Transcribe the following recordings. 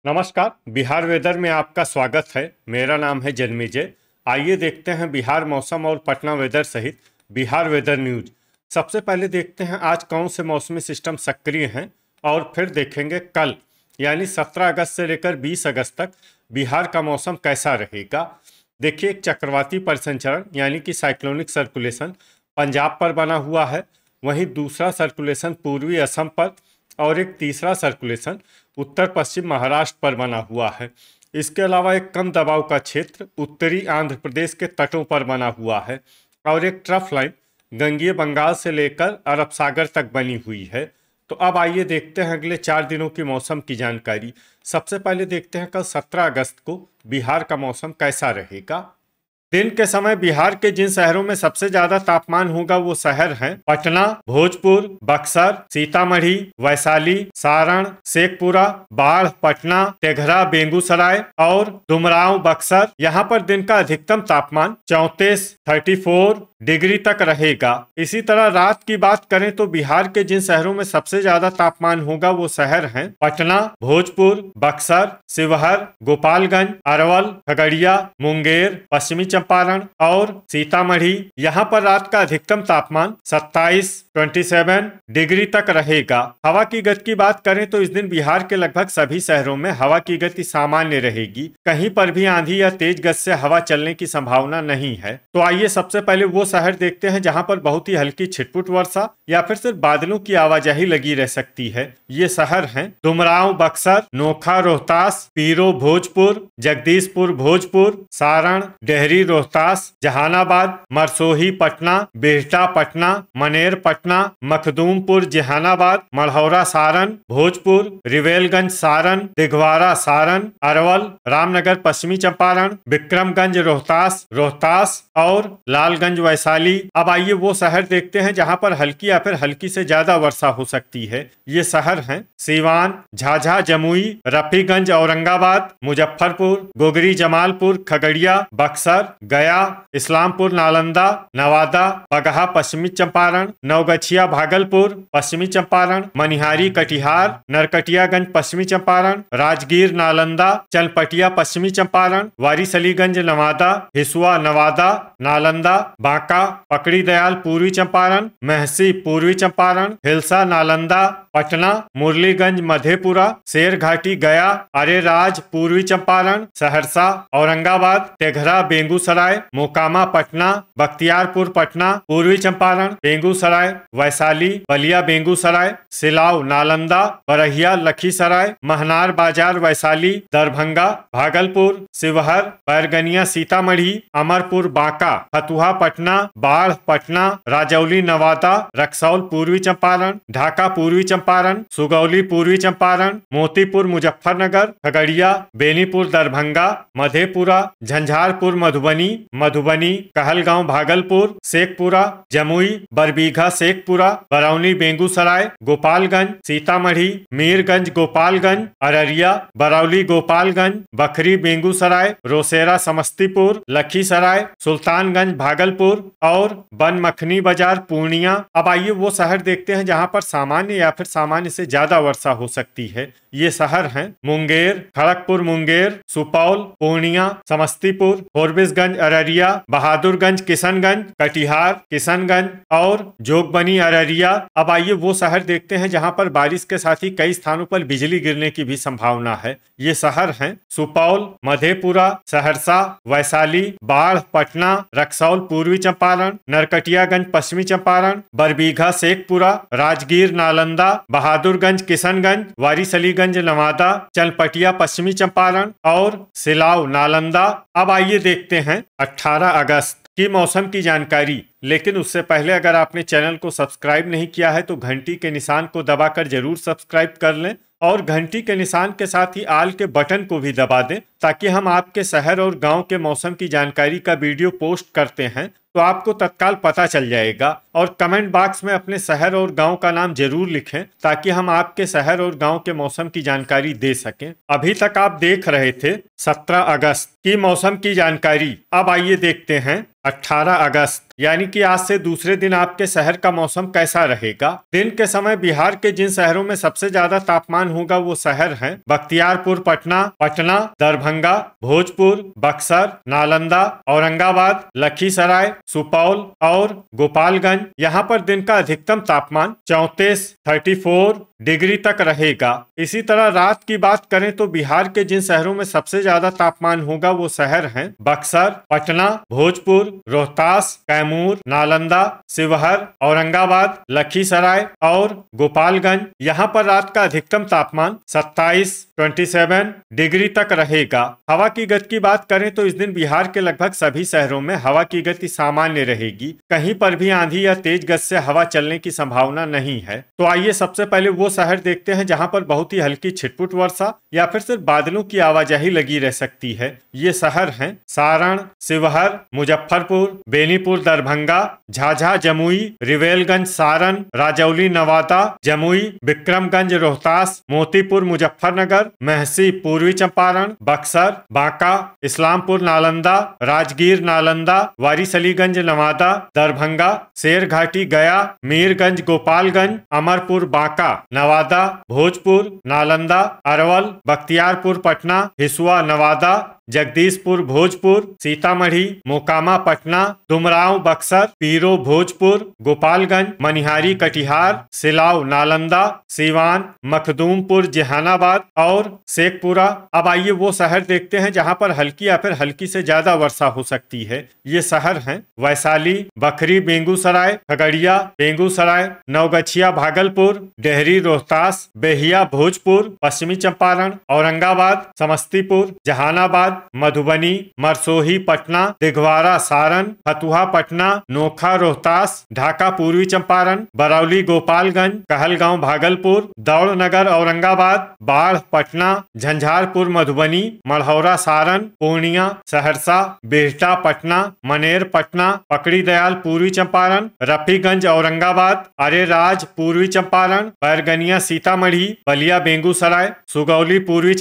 नमस्कार। बिहार वेदर में आपका स्वागत है। मेरा नाम है जन्मेजय। आइए देखते हैं बिहार मौसम और पटना वेदर सहित बिहार वेदर न्यूज। सबसे पहले देखते हैं आज कौन से मौसमी सिस्टम सक्रिय हैं और फिर देखेंगे कल यानी 17 अगस्त से लेकर 20 अगस्त तक बिहार का मौसम कैसा रहेगा। देखिए, एक चक्रवाती परिसंचरण यानी कि साइक्लोनिक सर्कुलेशन पंजाब पर बना हुआ है, वहीं दूसरा सर्कुलेशन पूर्वी असम पर और एक तीसरा सर्कुलेशन उत्तर पश्चिम महाराष्ट्र पर बना हुआ है। इसके अलावा एक कम दबाव का क्षेत्र उत्तरी आंध्र प्रदेश के तटों पर बना हुआ है और एक ट्रफ लाइन गंगीय बंगाल से लेकर अरब सागर तक बनी हुई है। तो अब आइए देखते हैं अगले 4 दिनों की मौसम की जानकारी। सबसे पहले देखते हैं कल 17 अगस्त को बिहार का मौसम कैसा रहेगा। दिन के समय बिहार के जिन शहरों में सबसे ज्यादा तापमान होगा वो शहर हैं पटना, भोजपुर, बक्सर, सीतामढ़ी, वैशाली, सारण, शेखपुरा, बाढ़, पटना, तेघरा, बेगूसराय और डुमरांव, बक्सर। यहाँ पर दिन का अधिकतम तापमान 34 डिग्री तक रहेगा। इसी तरह रात की बात करें तो बिहार के जिन शहरों में सबसे ज्यादा तापमान होगा वो शहर हैं पटना, भोजपुर, बक्सर, शिवहर, गोपालगंज, अरवल, खगड़िया, मुंगेर, पश्चिमी चंपारण और सीतामढ़ी। यहाँ पर रात का अधिकतम तापमान 27 डिग्री तक रहेगा। हवा की गति की बात करें तो इस दिन बिहार के लगभग सभी शहरों में हवा की गति सामान्य रहेगी। कहीं पर भी आंधी या तेज गति से हवा चलने की संभावना नहीं है। तो आइए सबसे पहले वो शहर देखते हैं जहां पर बहुत ही हल्की छिटपुट वर्षा या फिर सिर्फ बादलों की आवाजाही लगी रह सकती है। ये शहर हैं डुमरांव, बक्सर, नोखा, रोहतास, पीरो, भोजपुर, जगदीशपुर, भोजपुर, सारण, डेहरी, रोहतास, जहानाबाद, मरसोही, पटना, बिहटा, पटना, मनेर, पटना, मखदूमपुर, जहानाबाद, मढ़ौरा, सारण, भोजपुर, रिवेलगंज, सारण, दिघवारा, सारण, अरवल, रामनगर, पश्चिमी चंपारण, विक्रमगंज, रोहतास, रोहतास और लालगंज, वैशाली। अब आइए वो शहर देखते हैं जहां पर हल्की या फिर हल्की से ज्यादा वर्षा हो सकती है। ये शहर हैं सीवान, झाझा, जमुई, रफीगंज, औरंगाबाद, मुजफ्फरपुर, गोगरी, जमालपुर, खगड़िया, बक्सर, गया, इस्लामपुर, नालंदा, नवादा, बगहा, पश्चिमी चंपारण, नवगछिया, भागलपुर, पश्चिमी चंपारण, मनिहारी, कटिहार, नरकटियागंज, पश्चिमी चंपारण, राजगीर, नालंदा, चनपटिया, पश्चिमी चंपारण, वारिसलीगंज, नवादा, हिसुआ, नवादा, नालंदा, बांका, पकड़ी दयाल, पूर्वी चंपारण, महसी, पूर्वी चंपारण, हिलसा, नालंदा, पटना, मुरलीगंज, मधेपुरा, शेरघाटी, गया, अरेराज, पूर्वी चंपारण, सहरसा, औरंगाबाद, तेघरा, बेगूसराय, मोकामा, पटना, बख्तियारपुर, पटना, पूर्वी चंपारण, बेगूसराय, वैशाली, बलिया, बेगूसराय, सिलाव, नालंदा, बरहिया, लखीसराय, महनार बाजार, वैशाली, दरभंगा, भागलपुर, शिवहर, बैरगनिया, सीतामढ़ी, अमरपुर, बांका, फतुहा, पटना, बाढ़, पटना, राजौली, नवादा, रक्सौल, पूर्वी चंपारण, ढाका, पूर्वी चंपारण, सुगौली, पूर्वी चंपारण, मोतीपुर, मुजफ्फरनगर, खगड़िया, बेनीपुर, दरभंगा, मधेपुरा, झंझारपुर, मधुबनी, कहलगांव, भागलपुर, शेखपुरा, जमुई, बरबीघा, शेखपुरा, बरौनी, बेगूसराय, गोपालगंज, सीतामढ़ी, मीरगंज, गोपालगंज, अररिया, बरौली, गोपालगंज, बखरी, बेगूसराय, रोसेरा, समस्तीपुर, लखीसराय, सुल्तानगंज, भागलपुर और बनमखनी बाजार, पूर्णिया। अब आइए वो शहर देखते हैं जहां पर सामान्य या फिर सामान्य से ज्यादा वर्षा हो सकती है। ये शहर हैं मुंगेर, खड़गपुर, मुंगेर, सुपौल, पूर्णिया, समस्तीपुर, फॉरबिसगंज, अररिया, बहादुरगंज, किशनगंज, कटिहार, किशनगंज और जोगबनी, अररिया। अब आइए वो शहर देखते हैं जहां पर बारिश के साथ ही कई स्थानों पर बिजली गिरने की भी संभावना है। ये शहर हैं सुपौल, मधेपुरा, सहरसा, वैशाली, बाढ़, पटना, रक्सौल, पूर्वी चंपारण, नरकटियागंज, पश्चिमी चंपारण, बरबीघा, शेखपुरा, राजगीर, नालंदा, बहादुरगंज, किशनगंज, वारिसलीगंज, नवादा, चनपटिया, पश्चिमी चंपारण और सिलाव, नालंदा। अब आइए देखते हैं 18 अगस्त की मौसम की जानकारी। लेकिन उससे पहले अगर आपने चैनल को सब्सक्राइब नहीं किया है तो घंटी के निशान को दबाकर जरूर सब्सक्राइब कर लें और घंटी के निशान के साथ ही आल के बटन को भी दबा दें ताकि हम आपके शहर और गांव के मौसम की जानकारी का वीडियो पोस्ट करते हैं तो आपको तत्काल पता चल जाएगा। और कमेंट बॉक्स में अपने शहर और गांव का नाम जरूर लिखें ताकि हम आपके शहर और गांव के मौसम की जानकारी दे सकें। अभी तक आप देख रहे थे 17 अगस्त की मौसम की जानकारी। अब आइए देखते हैं 18 अगस्त की मौसम की जानकारी। लेकिन उससे पहले अगर आपने चैनल को सब्सक्राइब नहीं किया है तो घंटी के निशान को दबाकर जरूर सब्सक्राइब कर लें और घंटी के निशान के साथ ही आल के बटन को भी दबा दें ताकि हम आपके शहर और गांव के मौसम की जानकारी का वीडियो पोस्ट करते हैं तो आपको तत्काल पता चल जाएगा। और कमेंट बॉक्स में अपने शहर और गांव का नाम जरूर लिखें ताकि हम आपके शहर और गांव के मौसम की जानकारी दे सकें। अभी तक आप देख रहे थे 17 अगस्त की मौसम की जानकारी। 18 अगस्त यानी कि आज से दूसरे दिन आपके शहर का मौसम कैसा रहेगा। दिन के समय बिहार के जिन शहरों में सबसे ज्यादा तापमान होगा वो शहर हैं बख्तियारपुर, पटना, दरभंगा, भोजपुर, बक्सर, नालंदा, औरंगाबाद, लखीसराय, सुपौल और गोपालगंज। यहाँ पर दिन का अधिकतम तापमान 34 डिग्री तक रहेगा। इसी तरह रात की बात करें तो बिहार के जिन शहरों में सबसे ज्यादा तापमान होगा वो शहर हैं बक्सर, पटना, भोजपुर, रोहतास, कैमूर, नालंदा, शिवहर, औरंगाबाद, लखीसराय और गोपालगंज। यहाँ पर रात का अधिकतम तापमान 27 डिग्री तक रहेगा। हवा की गति की बात करें तो इस दिन बिहार के लगभग सभी शहरों में हवा की गति सामान्य रहेगी। कहीं पर भी आंधी या तेज गति से हवा चलने की संभावना नहीं है। तो आइए सबसे पहले वो शहर देखते हैं जहां पर बहुत ही हल्की छिटपुट वर्षा या फिर सिर्फ बादलों की आवाजाही लगी रह सकती है। ये शहर हैं सारण, शिवहर, मुजफ्फरपुर, बेनीपुर, दरभंगा, झाझा, जमुई, रिवेलगंज, सारण, राजौली, नवादा, जमुई, विक्रमगंज, रोहतास, मोतीपुर, मुजफ्फरनगर, महसी, पूर्वी चंपारण, बक्सर, बांका, इस्लामपुर, नालंदा, राजगीर, नालंदा, वारिसलीगंज, नवादा, दरभंगा, शेरघाटी, गया, मीरगंज, गोपालगंज, अमरपुर, बांका, नवादा, भोजपुर, नालंदा, अरवल, बख्तियारपुर, पटना, हिसुआ, नवादा, जगदीशपुर, भोजपुर, सीतामढ़ी, मोकामा, पटना, डुमरांव, बक्सर, पीरो, भोजपुर, गोपालगंज, मनिहारी, कटिहार, सिलाव, नालंदा, सीवान, मखदूमपुर, जहानाबाद और शेखपुरा। अब आइए वो शहर देखते हैं जहां पर हल्की या फिर हल्की से ज्यादा वर्षा हो सकती है। ये शहर हैं वैशाली, बखरी, बेगूसराय, खगड़िया, बेगूसराय, नवगछिया, भागलपुर, डेहरी, रोहतास, बेहिया, भोजपुर, पश्चिमी चंपारण, औरंगाबाद, समस्तीपुर, जहानाबाद, मधुबनी, मरसोही, पटना, दिघवारा, सारण, फतुहा, पटना, नोखा, रोहतास, ढाका, पूर्वी चंपारण, बरौली, गोपालगंज, कहलगांव, भागलपुर, दौड़नगर, औरंगाबाद, बाढ़, पटना, झंझारपुर, मधुबनी, मढ़ौरा, सारण, पूर्णिया, सहरसा, बिहटा, पटना, मनेर, पटना, पकड़ी दयाल, पूर्वी चंपारण, रफीगंज, औरंगाबाद, अरेराज, पूर्वी चंपारण, बैरगनिया, सीतामढ़ी, बलिया, बेगूसराय, सुगौली, पूर्वी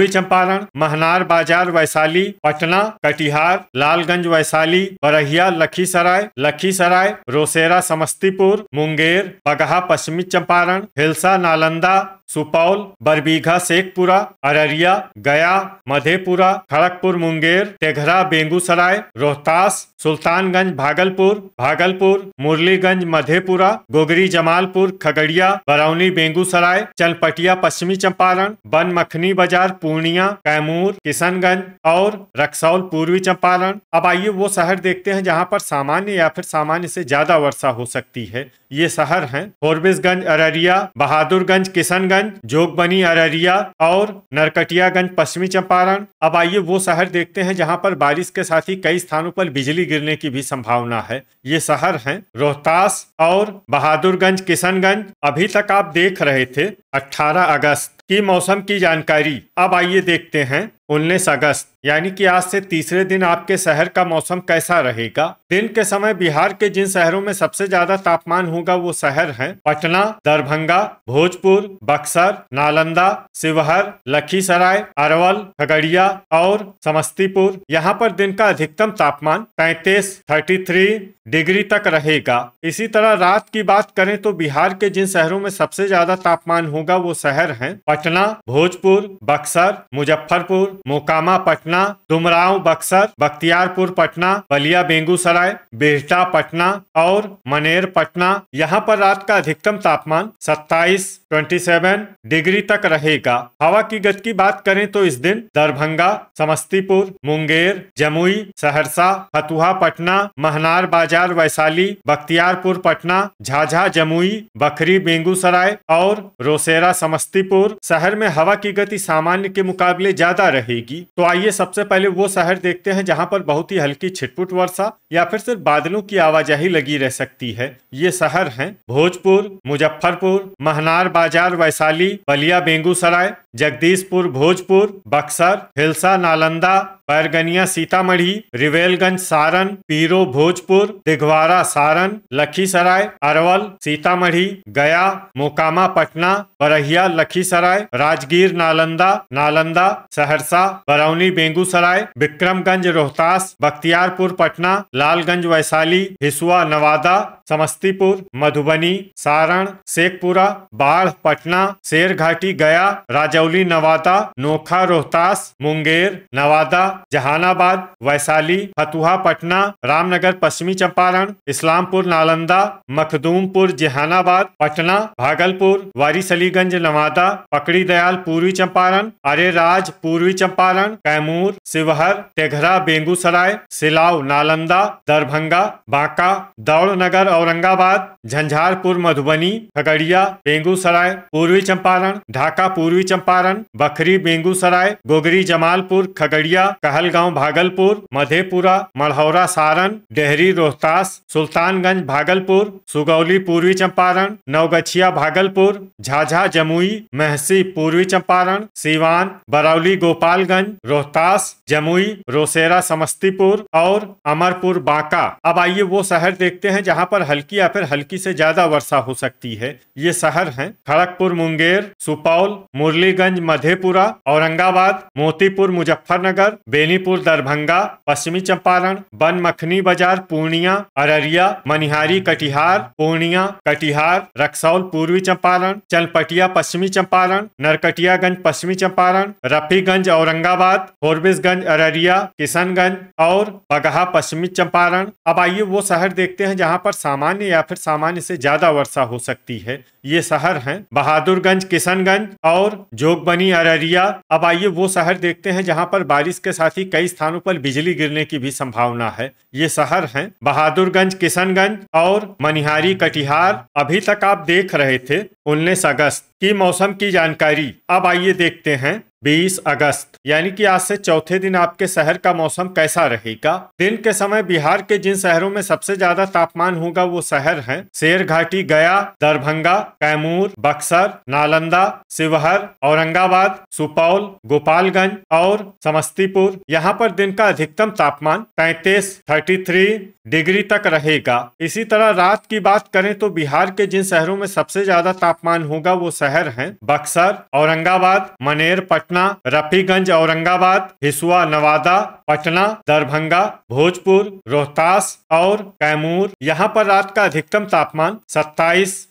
चंपारण, महनार बाजार, वैशाली, पटना, कटिहार, लालगंज, वैशाली, बरहिया, लखीसराय, रोसेरा, समस्तीपुर, मुंगेर, बगहा, पश्चिमी चंपारण, हिलसा, नालंदा, सुपौल, बरबीघा, शेखपुरा, अररिया, गया, मधेपुरा, खड़गपुर, मुंगेर, तेघरा, बेगूसराय, रोहतास, सुल्तानगंज, भागलपुर, मुरलीगंज, मधेपुरा, गोगरी, जमालपुर, खगड़िया, बरौनी, बेगूसराय, चनपटिया, पश्चिमी चंपारण, बनमखनी बाजार, पूर्णिया, कैमूर, किशनगंज और रक्सौल, पूर्वी चंपारण। अब आइए वो शहर देखते हैं जहां पर सामान्य या फिर सामान्य से ज्यादा वर्षा हो सकती है। ये शहर हैं फोरबिसगंज, अररिया, बहादुरगंज, किशनगंज, जोगबनी, अररिया और नरकटियागंज, पश्चिमी चंपारण। अब आइए वो शहर देखते हैं जहां पर बारिश के साथ ही कई स्थानों पर बिजली गिरने की भी संभावना है। ये शहर हैं रोहतास और बहादुरगंज, किशनगंज। अभी तक आप देख रहे थे 18 अगस्त की मौसम की जानकारी। अब आइए देखते हैं 19 अगस्त यानी कि आज से तीसरे दिन आपके शहर का मौसम कैसा रहेगा। दिन के समय बिहार के जिन शहरों में सबसे ज्यादा तापमान होगा वो शहर हैं पटना, दरभंगा, भोजपुर, बक्सर, नालंदा, शिवहर, लखीसराय, अरवल, खगड़िया और समस्तीपुर। यहाँ पर दिन का अधिकतम तापमान 33 डिग्री तक रहेगा। इसी तरह रात की बात करें तो बिहार के जिन शहरों में सबसे ज्यादा तापमान होगा वो शहर हैं पटना, भोजपुर, बक्सर, मुजफ्फरपुर, मोकामा, पटना, डुमरांव, बक्सर, बख्तियारपुर, पटना, बलिया, बेगूसराय, बिहटा, पटना और मनेर, पटना। यहाँ पर रात का अधिकतम तापमान 27 डिग्री तक रहेगा। हवा की गति की बात करें तो इस दिन दरभंगा, समस्तीपुर, मुंगेर, जमुई, सहरसा, फतुहा, पटना, महनार बाजार, वैशाली, बख्तियारपुर, पटना, झाझा, जमुई, बखरी, बेगूसराय और रोसेरा, समस्तीपुर शहर में हवा की गति सामान्य के मुकाबले ज्यादा रहेगी। तो आइए सबसे पहले वो शहर देखते हैं जहां पर बहुत ही हल्की छिटपुट वर्षा या फिर सिर्फ बादलों की आवाजाही लगी रह सकती है। ये शहर हैं भोजपुर, मुजफ्फरपुर, महनार बाजार, वैशाली, बलिया, बेगूसराय जगदीशपुर भोजपुर, बक्सर, हिलसा नालंदा, बैरगनिया सीतामढ़ी, रिवेलगंज सारण, पीरो भोजपुर, दिघवारा सारण, लखीसराय अरवल सीतामढ़ी, गया मोकामा पटना, बरहिया लखीसराय, राजगीर नालंदा, नालंदा सहरसा, बरौनी बेगूसराय, विक्रमगंज रोहतास, बख्तियारपुर पटना, लालगंज वैशाली, हिसुआ नवादा, समस्तीपुर, मधुबनी, सारण, शेखपुरा, बाढ़ पटना, शेरघाटी गया, राजौली नवादा, नोखा रोहतास, मुंगेर नवादा, जहानाबाद, वैशाली, फतुहा पटना, रामनगर पश्चिमी चंपारण, इस्लामपुर नालंदा, मखदूमपुर जहानाबाद, पटना, भागलपुर, वारिसलीगंज नवादा, पकड़ी दयाल पूर्वी चंपारण, अरेराज पूर्वी चंपारण, कैमूर, शिवहर, तेघरा बेगूसराय, सिलाव नालंदा, दरभंगा, बांका, दौड़नगर औरंगाबाद, झंझारपुर मधुबनी, खगड़िया बेगूसराय पूर्वी चंपारण, ढाका पूर्वी चंपारण, बखरी बेगूसराय, गोगरी जमालपुर खगड़िया, कहलगांव भागलपुर, मधेपुरा, मढ़ौरा सारण, डेहरी रोहतास, सुल्तानगंज भागलपुर, सुगौली पूर्वी चंपारण, नवगछिया भागलपुर, झाझा जमुई, महसी पूर्वी चंपारण, सीवान, बरौली गोपालगंज, रोहतास, जमुई, रोसेरा समस्तीपुर और अमरपुर बांका। अब आइए वो शहर देखते हैं जहां पर हल्की या फिर हल्की से ज्यादा वर्षा हो सकती है। ये शहर हैं खड़गपुर मुंगेर, सुपौल, मुरलीगंज मधेपुरा, औरंगाबाद, मोतीपुर मुजफ्फरनगर, बेनीपुर दरभंगा, पश्चिमी चंपारण, बनमखनी बाजार पूर्णिया, अररिया, मनिहारी कटिहार, पूर्णिया कटिहार, रक्सौल पूर्वी चंपारण, चनपटिया पश्चिमी चंपारण, नरकटियागंज पश्चिमी चंपारण, रफीगंज औरंगाबाद, फोरबिसगंज अररिया, किशनगंज और बगहा पश्चिमी चंपारण। अब आइए वो शहर देखते हैं जहां पर सामान्य या फिर सामान्य से ज्यादा वर्षा हो सकती है। ये शहर हैं बहादुरगंज किशनगंज और जोगबनी अररिया। अब आइए वो शहर देखते हैं जहां पर बारिश के साथ ही कई स्थानों पर बिजली गिरने की भी संभावना है। ये शहर हैं बहादुरगंज किशनगंज और मनिहारी कटिहार। अभी तक आप देख रहे थे 19 अगस्त की मौसम की जानकारी। अब आइए देखते हैं 20 अगस्त यानी कि आज से चौथे दिन आपके शहर का मौसम कैसा रहेगा। दिन के समय बिहार के जिन शहरों में सबसे ज्यादा तापमान होगा वो शहर हैं शेरघाटी गया, दरभंगा, कैमूर, बक्सर, नालंदा, शिवहर, औरंगाबाद, सुपौल, गोपालगंज और समस्तीपुर। यहाँ पर दिन का अधिकतम तापमान 33 डिग्री तक रहेगा। इसी तरह रात की बात करें तो बिहार के जिन शहरों में सबसे ज्यादा तापमान होगा वो शहर हैं बक्सर, औरंगाबाद, मनेर पटना, रफीगंज औरंगाबाद, हिसुआ नवादा, पटना, दरभंगा, भोजपुर, रोहतास और कैमूर। यहाँ पर रात का अधिकतम तापमान 27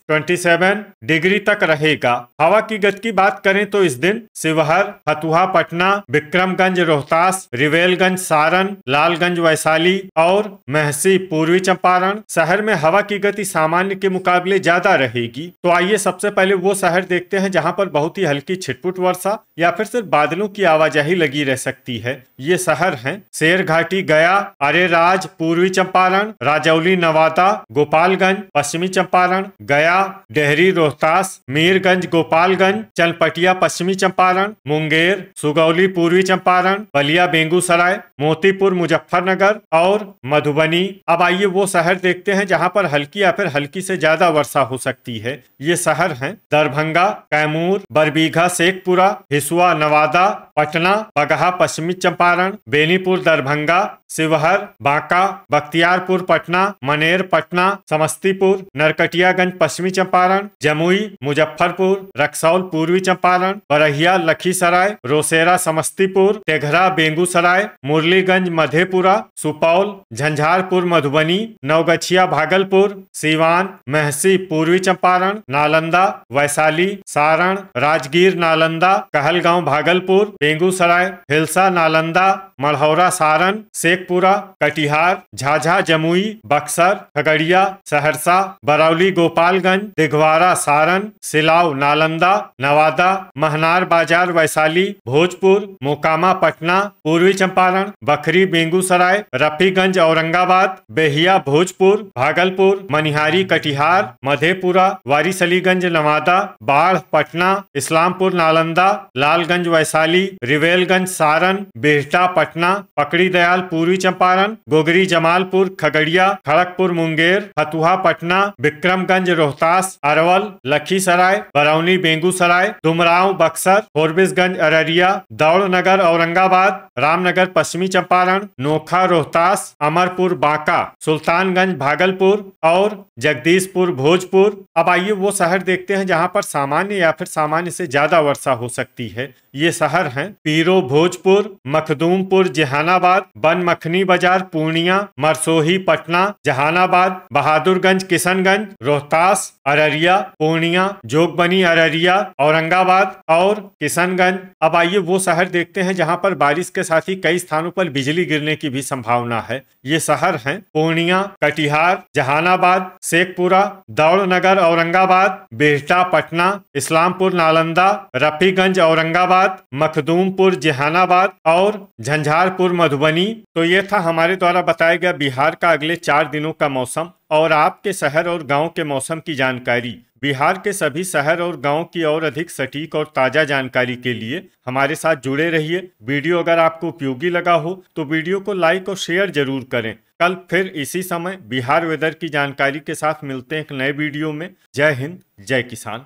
डिग्री तक रहेगा। हवा की गति की बात करें तो इस दिन शिवहर, फतुहा पटना, विक्रमगंज रोहतास, रिवेलगंज सारण, लालगंज वैशाली और महसी पूर्वी चंपारण शहर में हवा की गति सामान्य के मुकाबले ज्यादा रहेगी। तो आइए सबसे पहले वो शहर देखते हैं जहां पर बहुत ही हल्की छिटपुट वर्षा या फिर सिर्फ बादलों की आवाजाही लगी रह सकती है। ये शहर हैं शेरघाटी गया, अरेराज पूर्वी चंपारण, राजौली नवादा, गोपालगंज पश्चिमी चंपारण, गया, डेहरी रोहतास, मीरगंज गोपालगंज, चनपटिया पश्चिमी चंपारण, मुंगेर, सुगौली पूर्वी चंपारण, बलिया बेगूसराय, मोतीपुर मुजफ्फरनगर और मधुबनी। अब आइए वो शहर देखते हैं जहां पर हल्की या फिर हल्की से ज्यादा वर्षा हो सकती है। ये शहर हैं दरभंगा, कैमूर, बरबीघा शेखपुरा, हिसुआ नवादा, पटना, बगहा पश्चिमी चंपारण, बेनीपुर दरभंगा, शिवहर, बांका, बख्तियारपुर पटना, मनेर पटना, समस्तीपुर, नरकटियागंज पश्चिमी चंपारण, जमुई, मुजफ्फरपुर, रक्सौल पूर्वी चंपारण, बरहिया लखीसराय, रोसेरा समस्तीपुर, तेघरा बेगूसराय, मुरलीगंज मधेपुरा, सुपौल, झंझारपुर मधुबनी, नवगछिया भागलपुर, सीवान, महसी पूर्वी चंपारण, नालंदा, वैशाली, सारण, राजगीर नालंदा, कहलगांव भागलपुर, बेगूसराय, हिलसा नालंदा, मढ़ौरा सारण, शेखपुरा, कटिहार, झाझा जमुई, बक्सर, खगड़िया, सहरसा, बरौली गोपालगंज, दिघवारा सारण, सिलाव नालंदा, नवादा, महनार बाजार वैशाली, भोजपुर, मोकामा पटना, पूर्वी चंपारण, बखरी बेगूसराय, रफीगंज औरंगाबाद, बेहिया भोजपुर, भागलपुर, मनिहारी कटिहार, मधेपुरा, वारिसलीगंज नवादा, बाढ़ पटना, इस्लामपुर नालंदा, लालगंज वीरगंज वैशाली, रिवेलगंज सारण, बिहटा पटना, पकड़ी दयाल पूर्वी चंपारण, गोगरी जमालपुर खगड़िया, खड़गपुर मुंगेर, फतुहा पटना, विक्रमगंज रोहतास, अरवल लखीसराय, बरौनी बेगूसराय, डुमरांव बक्सर, फोरबिसगंज अररिया, दौड़नगर औरंगाबाद, रामनगर पश्चिमी चंपारण, नोखा रोहतास, अमरपुर बांका, सुल्तानगंज भागलपुर और जगदीशपुर भोजपुर। अब आइए वो शहर देखते हैं जहां पर सामान्य या फिर सामान्य से ज्यादा वर्षा हो सकती है। ये शहर हैं पीरो भोजपुर, मखदूमपुर जहानाबाद, बनमखनी बाजार पूर्णिया, मरसोही पटना, जहानाबाद, बहादुरगंज किशनगंज, रोहतास, अररिया पूर्णिया, जोगबनी अररिया, औरंगाबाद और किशनगंज। अब आइए वो शहर देखते हैं जहां पर बारिश के साथ ही कई स्थानों पर बिजली गिरने की भी संभावना है। ये शहर हैं पूर्णिया, कटिहार, जहानाबाद, शेखपुरा, दौड़नगर औरंगाबाद, बिहटा पटना, इस्लामपुर नालंदा, रफीगंज औरंगाबाद, मखदूमपुर जहानाबाद और झंझारपुर मधुबनी। तो ये था हमारे द्वारा बताया गया बिहार का अगले 4 दिनों का मौसम और आपके शहर और गांव के मौसम की जानकारी। बिहार के सभी शहर और गांव की और अधिक सटीक और ताजा जानकारी के लिए हमारे साथ जुड़े रहिए। वीडियो अगर आपको उपयोगी लगा हो तो वीडियो को लाइक और शेयर जरूर करें। कल फिर इसी समय बिहार वेदर की जानकारी के साथ मिलते हैं एक नए वीडियो में। जय हिंद, जय किसान।